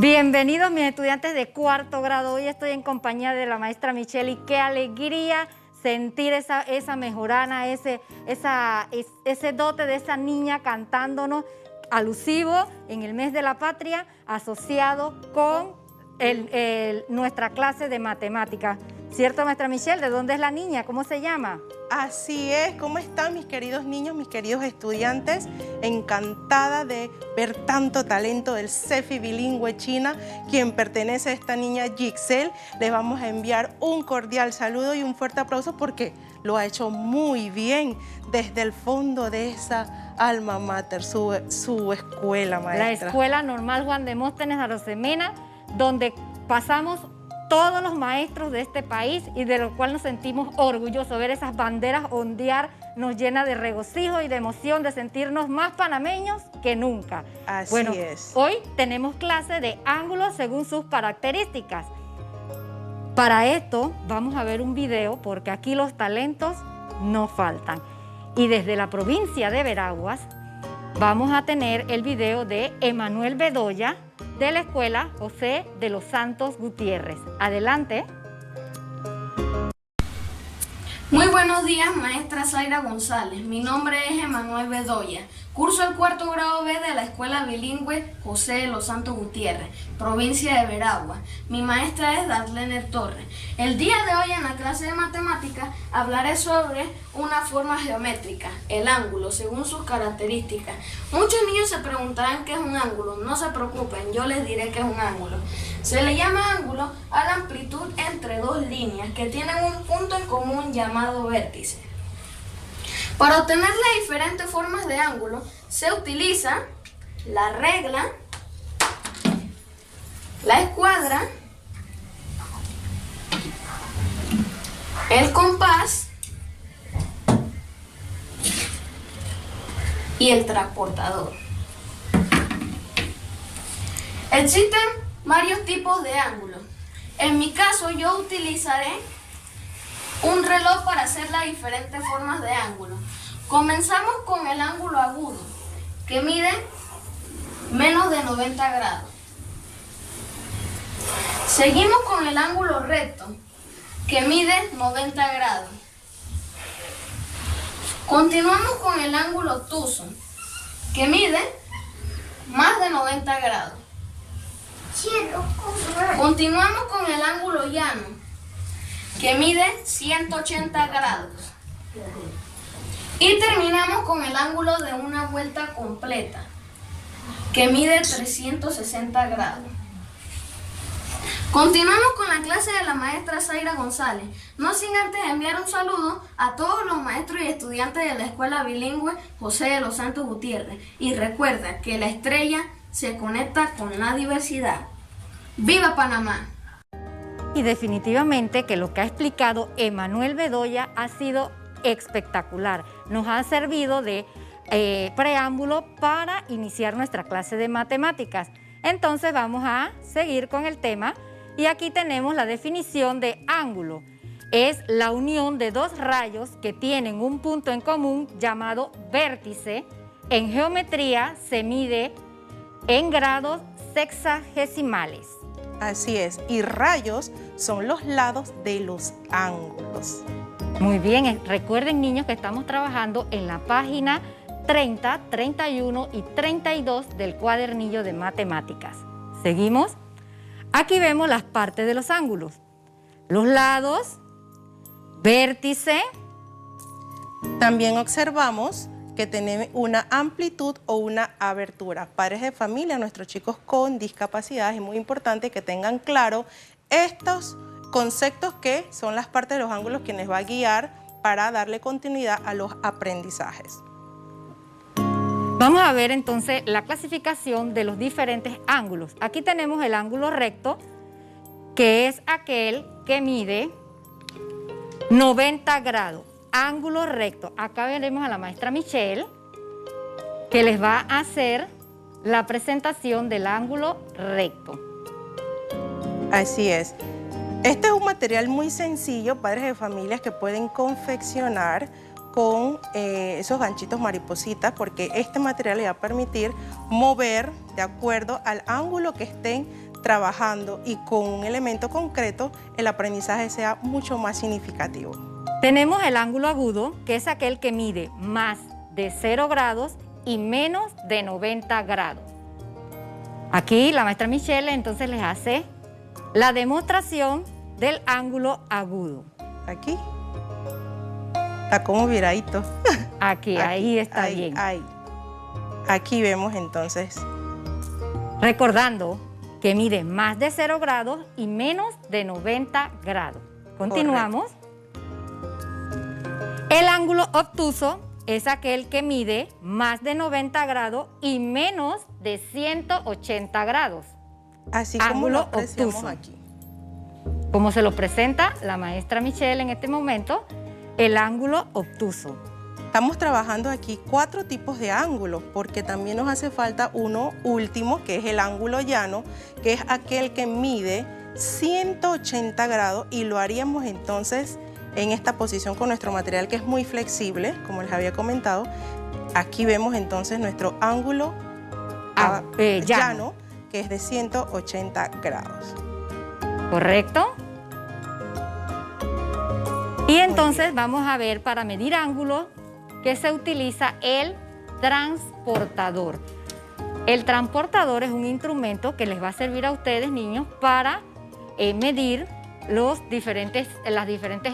Bienvenidos mis estudiantes de cuarto grado. Hoy estoy en compañía de la maestra Michelle y qué alegría sentir esa mejorana, ese dote de esa niña cantándonos alusivo en el mes de la patria, asociado con nuestra clase de matemáticas. ¿Cierto, maestra Michelle? ¿De dónde es la niña? ¿Cómo se llama? Así es. ¿Cómo están mis queridos niños, mis queridos estudiantes? Encantada de ver tanto talento del CEFI Bilingüe China, quien pertenece a esta niña Gixel. Les vamos a enviar un cordial saludo y un fuerte aplauso porque lo ha hecho muy bien desde el fondo de esa alma mater, su escuela, maestra. La Escuela Normal Juan Demóstenes Arosemena, donde pasamos todos los maestros de este país y de lo cual nos sentimos orgullosos. Ver esas banderas ondear nos llena de regocijo y de emoción, de sentirnos más panameños que nunca. Así bueno, es. Hoy tenemos clase de ángulos según sus características. Para esto vamos a ver un video porque aquí los talentos no faltan. Y desde la provincia de Veraguas vamos a tener el video de Emanuel Bedoya, de la Escuela José de los Santos Gutiérrez. Adelante. Muy buenos días, maestra Zaira González. Mi nombre es Emanuel Bedoya. Curso el cuarto grado B de la Escuela Bilingüe José de los Santos Gutiérrez, provincia de Veraguas. Mi maestra es Darlene Torres. El día de hoy en la clase de matemáticas hablaré sobre una forma geométrica, el ángulo, según sus características. Muchos niños se preguntarán qué es un ángulo. No se preocupen, yo les diré qué es un ángulo. Se le llama ángulo a la amplitud entre dos líneas que tienen un punto en común llamado vértice. Para obtener las diferentes formas de ángulo se utiliza la regla, la escuadra, el compás y el transportador. Existen varios tipos de ángulos. En mi caso yo utilizaré un reloj para hacer las diferentes formas de ángulo. Comenzamos con el ángulo agudo, que mide menos de 90 grados. Seguimos con el ángulo recto, que mide 90 grados. Continuamos con el ángulo obtuso, que mide más de 90 grados. Continuamos con el ángulo llano, que mide 180 grados. Y terminamos con el ángulo de una vuelta completa, que mide 360 grados. Continuamos con la clase de la maestra Zaira González, no sin antes enviar un saludo a todos los maestros y estudiantes de la Escuela Bilingüe José de los Santos Gutiérrez. Y recuerda que la estrella se conecta con la diversidad. ¡Viva Panamá! Y definitivamente que lo que ha explicado Emanuel Bedoya ha sido espectacular. Nos ha servido de preámbulo para iniciar nuestra clase de matemáticas. Entonces vamos a seguir con el tema y aquí tenemos la definición de ángulo. Es la unión de dos rayos que tienen un punto en común llamado vértice. En geometría se mide en grados sexagesimales. Así es, y rayos son los lados de los ángulos. Muy bien, recuerden niños que estamos trabajando en la página 30, 31 y 32 del cuadernillo de matemáticas. ¿Seguimos? Aquí vemos las partes de los ángulos. Los lados, vértice. También observamos que tiene una amplitud o una abertura. Padres de familia, nuestros chicos con discapacidad, es muy importante que tengan claro estos conceptos que son las partes de los ángulos que les va a guiar para darle continuidad a los aprendizajes. Vamos a ver entonces la clasificación de los diferentes ángulos. Aquí tenemos el ángulo recto, que es aquel que mide 90 grados. Ángulo recto. Acá veremos a la maestra Michelle, que les va a hacer la presentación del ángulo recto. Así es. Este es un material muy sencillo, padres de familias, que pueden confeccionar con esos ganchitos maripositas, porque este material le va a permitir mover de acuerdo al ángulo que estén trabajando y con un elemento concreto, el aprendizaje sea mucho más significativo. Tenemos el ángulo agudo, que es aquel que mide más de 0 grados y menos de 90 grados. Aquí la maestra Michelle entonces les hace la demostración del ángulo agudo. Aquí. Está como viradito. Aquí, ahí está bien. Ahí. Aquí vemos entonces. Recordando que mide más de 0 grados y menos de 90 grados. Continuamos. Correcto. El ángulo obtuso es aquel que mide más de 90 grados y menos de 180 grados. Así como lo apreciamos obtuso. Aquí. Como se lo presenta la maestra Michelle en este momento, el ángulo obtuso. Estamos trabajando aquí 4 tipos de ángulos, porque también nos hace falta uno último, que es el ángulo llano, que es aquel que mide 180 grados y lo haríamos entonces en esta posición con nuestro material que es muy flexible, como les había comentado. Aquí vemos entonces nuestro ángulo llano, que es de 180 grados. ¿Correcto? Y entonces vamos a ver para medir ángulos que se utiliza el transportador. El transportador es un instrumento que les va a servir a ustedes, niños, para medir los diferentes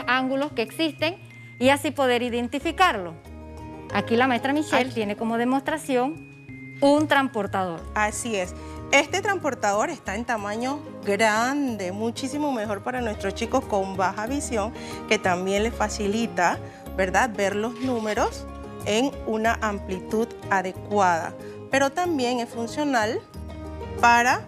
ángulos que existen y así poder identificarlo. Aquí la maestra Michelle tiene como demostración un transportador. Así es. Este transportador está en tamaño grande, muchísimo mejor para nuestros chicos con baja visión, que también les facilita, ¿verdad?, ver los números en una amplitud adecuada. Pero también es funcional para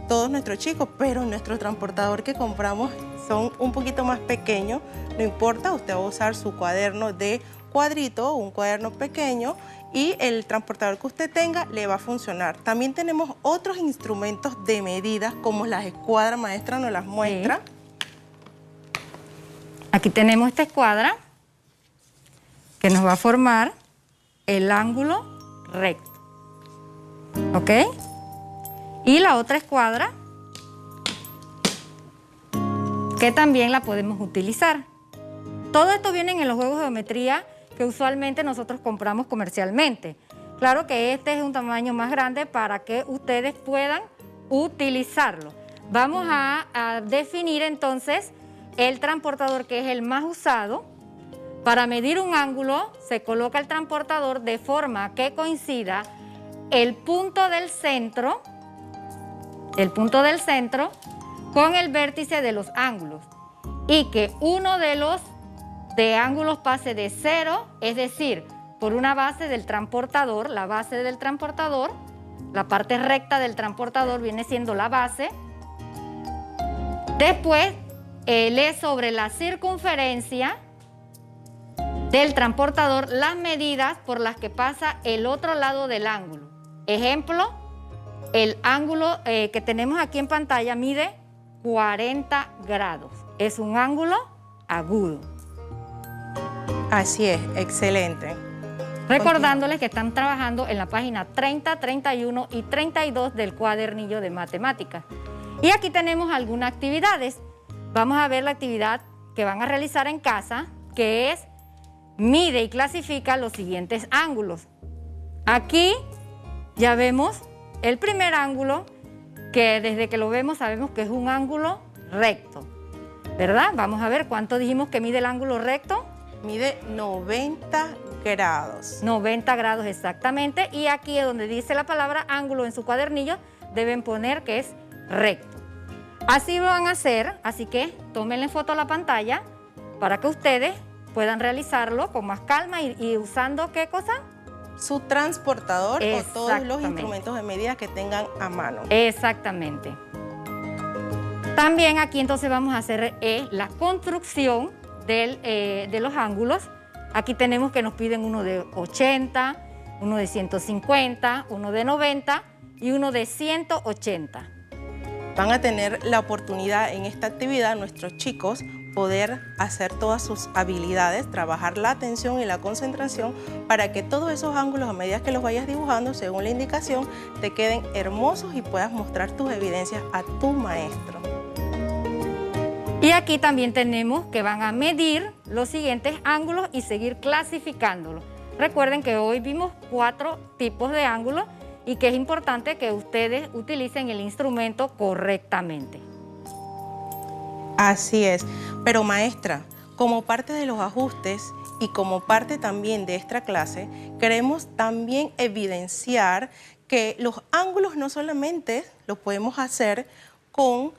todos nuestros chicos, pero nuestro transportador que compramos son un poquito más pequeños. No importa, usted va a usar su cuaderno de cuadrito, un cuaderno pequeño, y el transportador que usted tenga le va a funcionar. También tenemos otros instrumentos de medidas, como las escuadras, maestra nos las muestra. Sí. Aquí tenemos esta escuadra que nos va a formar el ángulo recto. ¿Ok? Y la otra escuadra que también la podemos utilizar. Todo esto viene en los juegos de geometría que usualmente nosotros compramos comercialmente. Claro que este es un tamaño más grande para que ustedes puedan utilizarlo. Vamos a definir entonces el transportador, que es el más usado. Para medir un ángulo se coloca el transportador de forma que coincida el punto del centro con el vértice de los ángulos y que uno de los ángulos pase de 0, es decir, por una base del transportador, la base del transportador, la parte recta del transportador viene siendo la base. Después, lee sobre la circunferencia del transportador las medidas por las que pasa el otro lado del ángulo. Ejemplo, el ángulo que tenemos aquí en pantalla mide 40 grados. Es un ángulo agudo. Así es, excelente. Recordándoles que están trabajando en la página 30, 31 y 32 del cuadernillo de matemáticas. Y aquí tenemos algunas actividades. Vamos a ver la actividad que van a realizar en casa, que es mide y clasifica los siguientes ángulos. Aquí ya vemos el primer ángulo, que desde que lo vemos sabemos que es un ángulo recto, ¿verdad? Vamos a ver cuánto dijimos que mide el ángulo recto. Mide 90 grados. 90 grados exactamente. Y aquí donde dice la palabra ángulo en su cuadernillo, deben poner que es recto. Así lo van a hacer, así que tómenle foto a la pantalla para que ustedes puedan realizarlo con más calma y usando ¿qué cosa? Su transportador o todos los instrumentos de medida que tengan a mano. Exactamente. También aquí entonces vamos a hacer la construcción de los ángulos. Aquí tenemos que nos piden uno de 80, uno de 150, uno de 90 y uno de 180. Van a tener la oportunidad en esta actividad, nuestros chicos poder hacer todas sus habilidades, trabajar la atención y la concentración para que todos esos ángulos, a medida que los vayas dibujando, según la indicación, te queden hermosos y puedas mostrar tus evidencias a tu maestro. Y aquí también tenemos que van a medir los siguientes ángulos y seguir clasificándolos. Recuerden que hoy vimos 4 tipos de ángulos y que es importante que ustedes utilicen el instrumento correctamente. Así es, pero maestra, como parte de los ajustes y como parte también de esta clase, queremos también evidenciar que los ángulos no solamente los podemos hacer con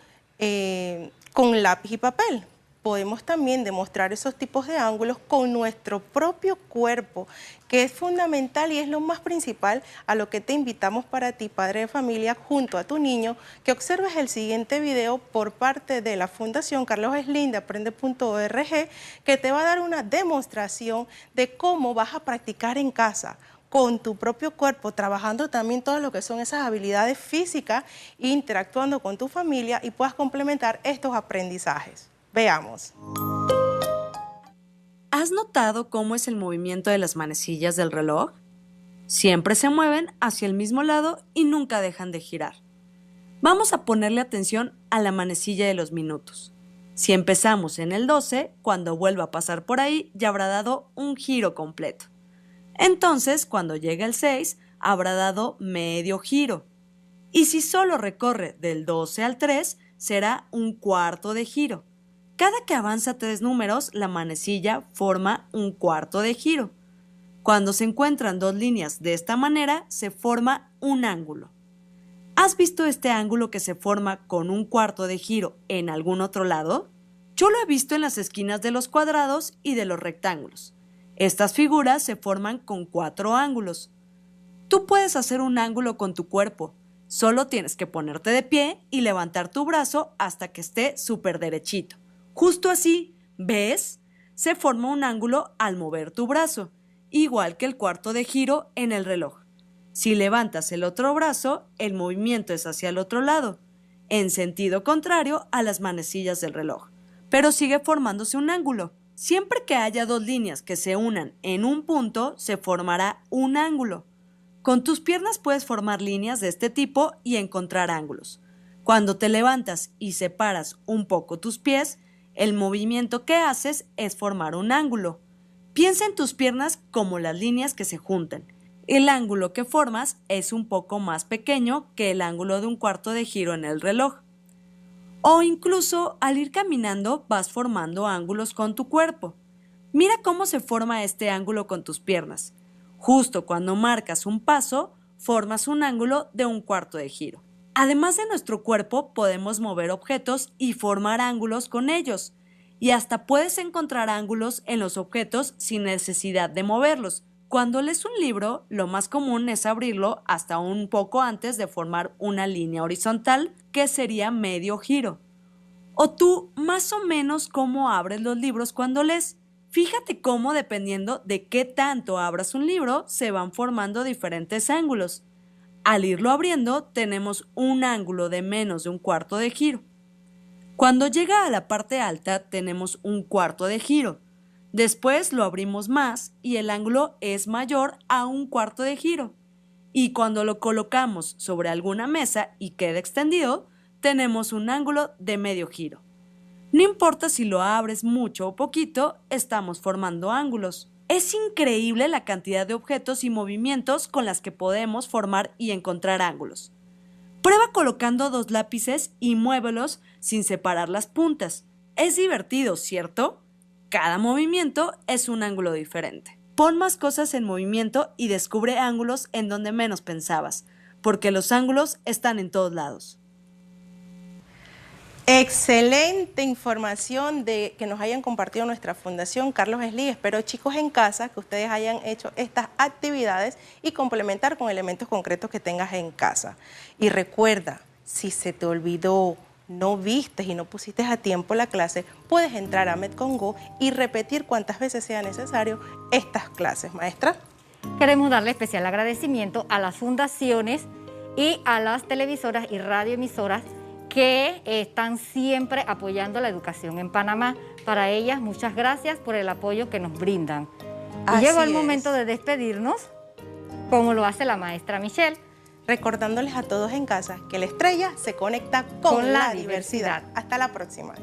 lápiz y papel. Podemos también demostrar esos tipos de ángulos con nuestro propio cuerpo, que es fundamental y es lo más principal a lo que te invitamos para ti, padre de familia, junto a tu niño, que observes el siguiente video por parte de la Fundación Carlos Slim de Aprende.org, que te va a dar una demostración de cómo vas a practicar en casa, con tu propio cuerpo, trabajando también todo lo que son esas habilidades físicas, interactuando con tu familia y puedas complementar estos aprendizajes. Veamos. ¿Has notado cómo es el movimiento de las manecillas del reloj? Siempre se mueven hacia el mismo lado y nunca dejan de girar. Vamos a ponerle atención a la manecilla de los minutos. Si empezamos en el 12, cuando vuelva a pasar por ahí ya habrá dado un giro completo. Entonces, cuando llegue el 6, habrá dado medio giro. Y si solo recorre del 12 al 3, será un cuarto de giro. Cada que avanza 3 números, la manecilla forma un cuarto de giro. Cuando se encuentran 2 líneas de esta manera, se forma un ángulo. ¿Has visto este ángulo que se forma con un cuarto de giro en algún otro lado? Yo lo he visto en las esquinas de los cuadrados y de los rectángulos. Estas figuras se forman con 4 ángulos. Tú puedes hacer un ángulo con tu cuerpo. Solo tienes que ponerte de pie y levantar tu brazo hasta que esté súper derechito. Justo así, ¿ves? Se forma un ángulo al mover tu brazo, igual que el cuarto de giro en el reloj. Si levantas el otro brazo, el movimiento es hacia el otro lado, en sentido contrario a las manecillas del reloj, pero sigue formándose un ángulo. Siempre que haya 2 líneas que se unan en un punto, se formará un ángulo. Con tus piernas puedes formar líneas de este tipo y encontrar ángulos. Cuando te levantas y separas un poco tus pies, el movimiento que haces es formar un ángulo. Piensa en tus piernas como las líneas que se juntan. El ángulo que formas es un poco más pequeño que el ángulo de un cuarto de giro en el reloj. O incluso al ir caminando vas formando ángulos con tu cuerpo. Mira cómo se forma este ángulo con tus piernas. Justo cuando marcas un paso, formas un ángulo de un cuarto de giro. Además de nuestro cuerpo, podemos mover objetos y formar ángulos con ellos. Y hasta puedes encontrar ángulos en los objetos sin necesidad de moverlos. Cuando lees un libro, lo más común es abrirlo hasta un poco antes de formar una línea horizontal, que sería medio giro. O tú, más o menos, ¿cómo abres los libros cuando lees? Fíjate cómo, dependiendo de qué tanto abras un libro, se van formando diferentes ángulos. Al irlo abriendo, tenemos un ángulo de menos de un cuarto de giro. Cuando llega a la parte alta, tenemos un cuarto de giro. Después lo abrimos más y el ángulo es mayor a un cuarto de giro. Y cuando lo colocamos sobre alguna mesa y queda extendido, tenemos un ángulo de medio giro. No importa si lo abres mucho o poquito, estamos formando ángulos. Es increíble la cantidad de objetos y movimientos con las que podemos formar y encontrar ángulos. Prueba colocando 2 lápices y muévelos sin separar las puntas. Es divertido, ¿cierto? Cada movimiento es un ángulo diferente. Pon más cosas en movimiento y descubre ángulos en donde menos pensabas, porque los ángulos están en todos lados. Excelente información que nos hayan compartido nuestra Fundación Carlos Slim. Espero, chicos en casa, que ustedes hayan hecho estas actividades y complementar con elementos concretos que tengas en casa. Y recuerda, si se te olvidó, no vistes y no pusiste a tiempo la clase, puedes entrar a Medcongo y repetir cuantas veces sea necesario estas clases. Maestra. Queremos darle especial agradecimiento a las fundaciones y a las televisoras y radioemisoras que están siempre apoyando la educación en Panamá. Para ellas, muchas gracias por el apoyo que nos brindan. Y Así llegó el es. momento de despedirnos, como lo hace la maestra Michelle. Recordándoles a todos en casa que la estrella se conecta con la diversidad. Hasta la próxima.